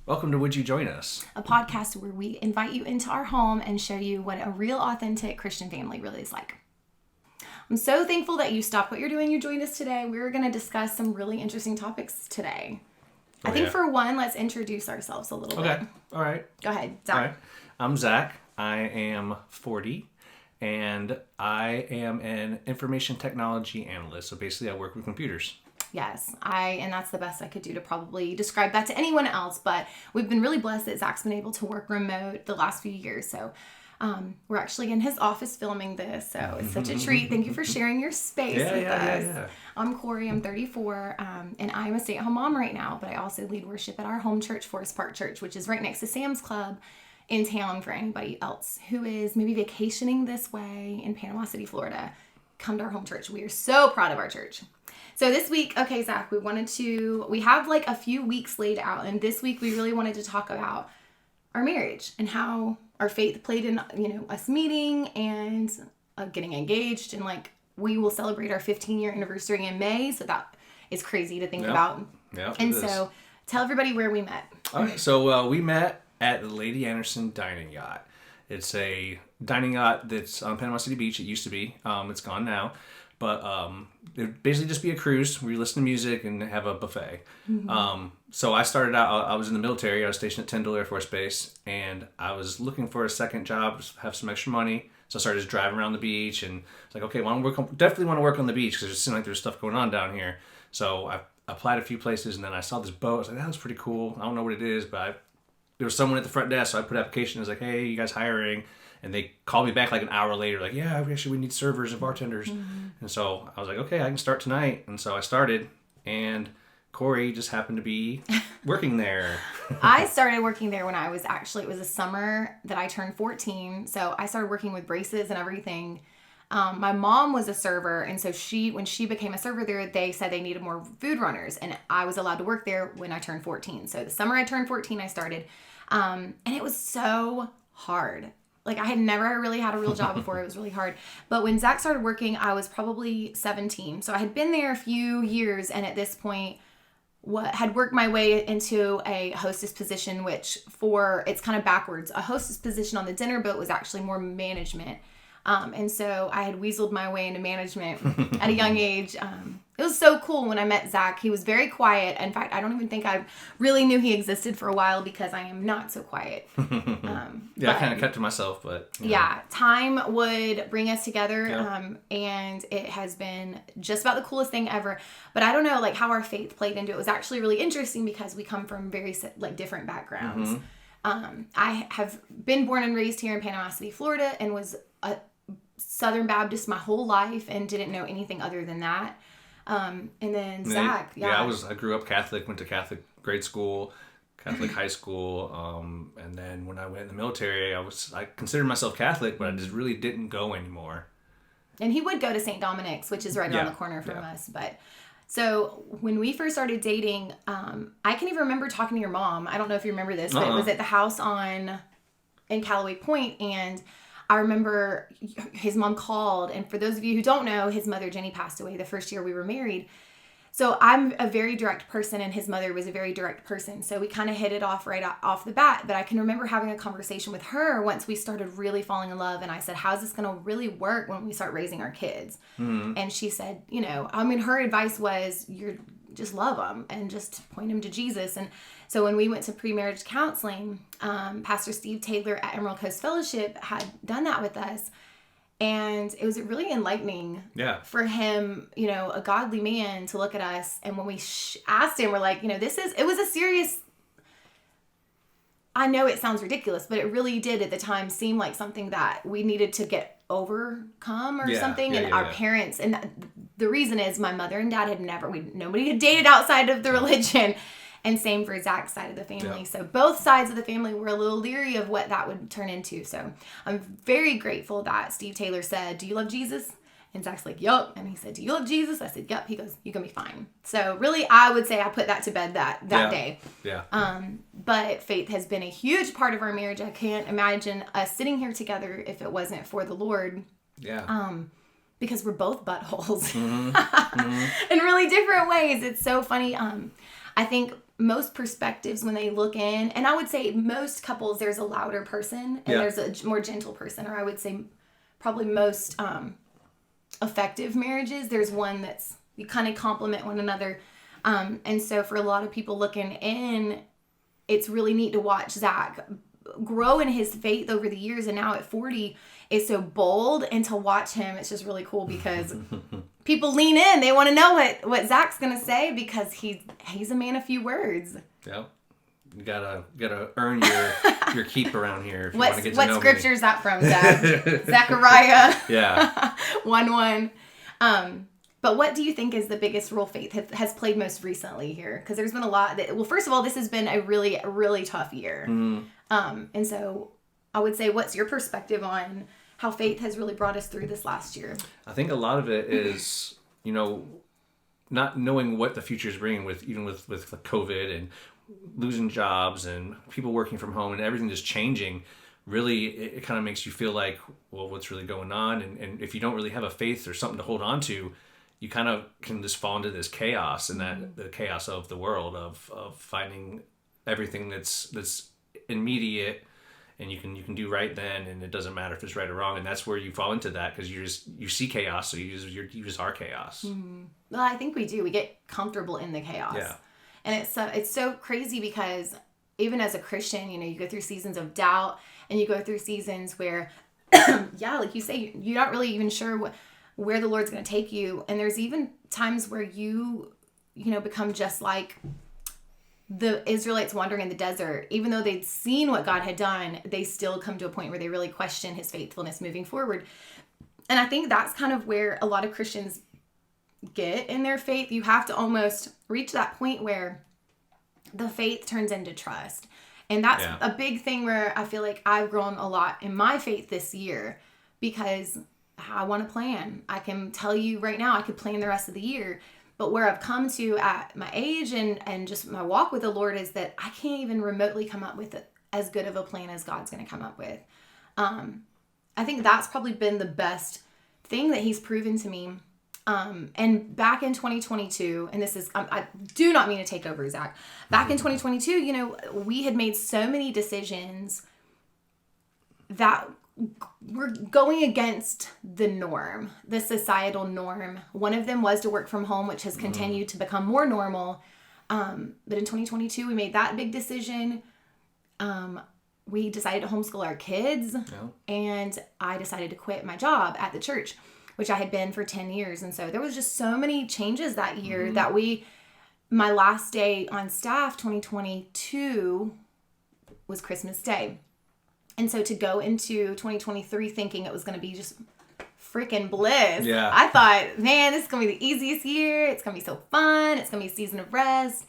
Welcome to Would You Join Us? A podcast where we invite you into our home and show you what a real, authentic Christian family really is like. I'm so thankful that you stopped what you're doing, you joined us today. We're going to discuss some really interesting topics today. I think for one, let's introduce ourselves a little bit. Okay, all right. Go ahead, Zach. All right. I'm Zach. I am 40, and I am an information technology analyst. So basically, I work with computers. Yes, and that's the best I could do to probably describe that to anyone else. But we've been really blessed that Zach's been able to work remote the last few years. So we're actually in his office filming this. So it's such a treat. Thank you for sharing your space with us. Yeah. I'm Corey. I'm 34, and I'm a stay-at-home mom right now. But I also lead worship at our home church, Forest Park Church, which is right next to Sam's Club in town. For anybody else who is maybe vacationing this way in Panama City, Florida, come to our home church. We are so proud of our church. So this week, okay, Zach, we have like a few weeks laid out, and this week we really wanted to talk about our marriage and how our faith played in, us meeting and getting engaged, and like we will celebrate our 15-year anniversary in May, so that is crazy to think about. Yeah, and so tell everybody where we met. All right, so we met at the Lady Anderson Dining Yacht. It's a dining yacht that's on Panama City Beach. It used to be. It's gone now. But it would basically just be a cruise where you listen to music and have a buffet. Mm-hmm. So I started out, I was in the military. I was stationed at Tyndall Air Force Base. And I was looking for a second job, have some extra money. So I started just driving around the beach. And it's like, okay, well, definitely want to work on the beach because it seemed like there's stuff going on down here. So I applied a few places, and then I saw this boat. I was like, that was pretty cool. I don't know what it is, but there was someone at the front desk. So I put an application. I was like, hey, you guys hiring? And they called me back like an hour later, like, yeah, we need servers and bartenders. Mm-hmm. And so I was like, okay, I can start tonight. And so I started, and Corey just happened to be working there. I started working there when it was a summer that I turned 14. So I started working with braces and everything. My mom was a server, and so when she became a server there, they said they needed more food runners, and I was allowed to work there when I turned 14. So the summer I turned 14, I started, and it was so hard. Like, I had never really had a real job before. It was really hard. But when Zach started working, I was probably 17. So I had been there a few years, and at this point, had worked my way into a hostess position, which it's kind of backwards. A hostess position on the dinner boat was actually more management. And so I had weaseled my way into management at a young age. It was so cool when I met Zach. He was very quiet. In fact, I don't even think I really knew he existed for a while because I am not so quiet. I kind of kept to myself, but... Yeah, time would bring us together, and it has been just about the coolest thing ever. But I don't know, like, how our faith played into it. It was actually really interesting because we come from very, like, different backgrounds. Mm-hmm. I have been born and raised here in Panama City, Florida, and was a Southern Baptist my whole life and didn't know anything other than that. And then Zach, I grew up Catholic, went to Catholic grade school, Catholic high school, and then when I went in the military, I considered myself Catholic, but I just really didn't go anymore. And he would go to St. Dominic's, which is right around the corner from us. But so when we first started dating, I can even remember talking to your mom. I don't know if you remember this, but it was at the house in Callaway Point, and I remember his mom called, and for those of you who don't know, his mother, Jenny, passed away the first year we were married. So I'm a very direct person, and his mother was a very direct person. So we kind of hit it off right off the bat. But I can remember having a conversation with her once we started really falling in love. And I said, how's this going to really work when we start raising our kids? Mm-hmm. And she said, her advice was, you're just love them and just point them to Jesus. And so when we went to pre-marriage counseling, Pastor Steve Taylor at Emerald Coast Fellowship had done that with us. And it was really enlightening for him, a godly man, to look at us. And when we asked him, we're like, it was a serious, I know it sounds ridiculous, but it really did at the time seem like something that we needed to get overcome or something. And our parents, and the reason is my mother and dad had nobody had dated outside of the religion. And same for Zach's side of the family. Yeah. So both sides of the family were a little leery of what that would turn into. So I'm very grateful that Steve Taylor said, do you love Jesus? And Zach's like, yup. And he said, do you love Jesus? I said, yup. He goes, you're going to be fine. So really, I would say I put that to bed that day. Yeah. But faith has been a huge part of our marriage. I can't imagine us sitting here together if it wasn't for the Lord. Yeah. Because we're both buttholes in really different ways. It's so funny. I think most perspectives when they look in, and I would say most couples, there's a louder person and there's a more gentle person, or I would say probably most effective marriages, there's one that's, you kind of complement one another. And so for a lot of people looking in, it's really neat to watch Zach grow in his faith over the years, and now at 40 is so bold, and to watch him, it's just really cool because people lean in. They want to know what Zach's gonna say because he's a man of few words. Yeah, you gotta earn your keep around here. If you want to get to know what scripture is that from, Zach? Zechariah. Yeah. 1:1. But what do you think is the biggest role faith has played most recently here? Because there's been a lot well, first of all, this has been a really, really tough year. And so I would say, what's your perspective on how faith has really brought us through this last year? I think a lot of it is, not knowing what the future is bringing with COVID and losing jobs and people working from home and everything just changing. Really, it kind of makes you feel like, well, what's really going on? And if you don't really have a faith or something to hold on to, you kind of can just fall into this chaos, and that the chaos of the world of finding everything that's immediate, and you can do right then, and it doesn't matter if it's right or wrong, and that's where you fall into that because you see chaos, so you just are chaos. Well, I think we do. We get comfortable in the chaos. Yeah. And it's so crazy because even as a Christian, you go through seasons of doubt, and you go through seasons where, like you say, you're not really even sure where the Lord's going to take you. And there's even times where you become just like the Israelites wandering in the desert. Even though they'd seen what God had done, they still come to a point where they really question his faithfulness moving forward. And I think that's kind of where a lot of Christians get in their faith. You have to almost reach that point where the faith turns into trust. And that's a big thing where I feel like I've grown a lot in my faith this year, because I want to plan. I can tell you right now, I could plan the rest of the year. But where I've come to at my age and just my walk with the Lord is that I can't even remotely come up with as good of a plan as God's going to come up with. I think that's probably been the best thing that he's proven to me. And back in 2022, and this is, I do not mean to take over, Zach. Back in 2022, we had made so many decisions that were going against the norm, the societal norm. One of them was to work from home, which has continued to become more normal. But in 2022, we made that big decision. We decided to homeschool our kids, and I decided to quit my job at the church, which I had been for 10 years. And so there was just so many changes that year that my last day on staff, 2022, was Christmas Day. And so to go into 2023 thinking it was going to be just freaking bliss. Yeah. I thought, man, this is going to be the easiest year. It's going to be so fun. It's going to be a season of rest.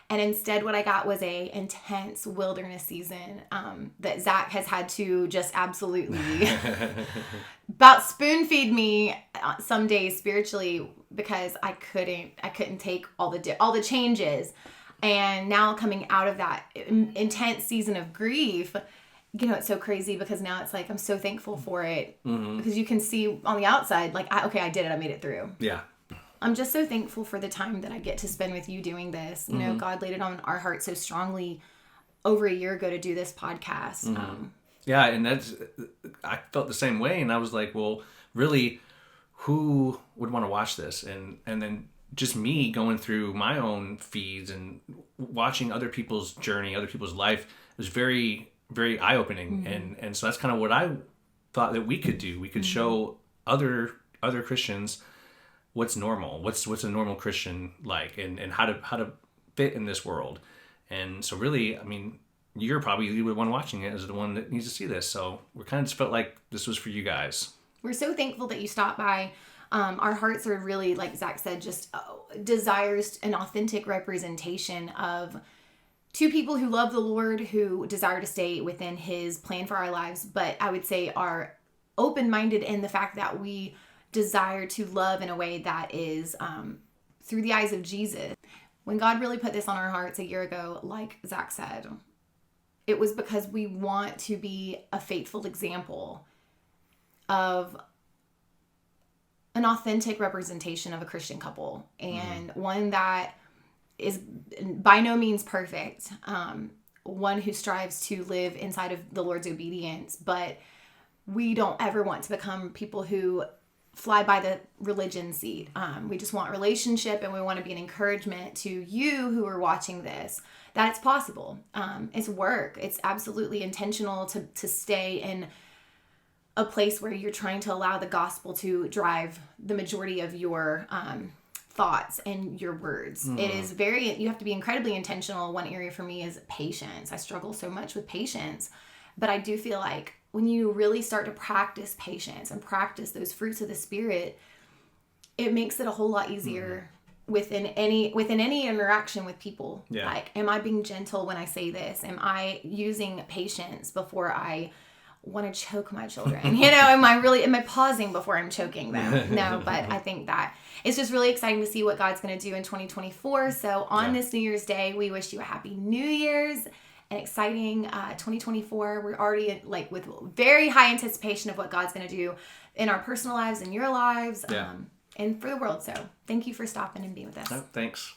And instead what I got was a intense wilderness season that Zach has had to just absolutely about spoon feed me some days spiritually, because I couldn't take all the changes. And now coming out of that intense season of grief, it's so crazy because now it's like I'm so thankful for it, because you can see on the outside, like, I did it. I made it through. Yeah. I'm just so thankful for the time that I get to spend with you doing this. God laid it on our heart so strongly over a year ago to do this podcast. Yeah, and I felt the same way, and I was like, well, really, who would want to watch this? And then just me going through my own feeds and watching other people's journey, other people's life, was very, very eye-opening. And so that's kind of what I thought that we could do. We could show other Christians what's normal, what's a normal Christian like, and how to fit in this world. And so really, I mean, you're probably the one watching it as the one that needs to see this. So we kind of just felt like this was for you guys. We're so thankful that you stopped by. Our hearts are really, like Zach said, just desires an authentic representation of two people who love the Lord, who desire to stay within his plan for our lives, but I would say are open-minded in the fact that we desire to love in a way that is through the eyes of Jesus. When God really put this on our hearts a year ago, like Zach said, it was because we want to be a faithful example of an authentic representation of a Christian couple, and one that is by no means perfect. One who strives to live inside of the Lord's obedience, but we don't ever want to become people who fly by the religion seat. We just want relationship, and we want to be an encouragement to you who are watching this, that it's possible. It's work. It's absolutely intentional to stay in a place where you're trying to allow the gospel to drive the majority of your thoughts and your words. It is you have to be incredibly intentional. One area for me is patience. I struggle so much with patience, but I do feel like when you really start to practice patience and practice those fruits of the Spirit, it makes it a whole lot easier within any interaction with people. Yeah. Like, am I being gentle when I say this? Am I using patience before I want to choke my children? Am I pausing before I'm choking them? No, but I think that it's just really exciting to see what God's going to do in 2024. So on this New Year's Day, we wish you a happy New Year's. An exciting 2024. We're already with very high anticipation of what God's going to do in our personal lives and your lives, and for the world. So thank you for stopping and being with us. Oh, thanks.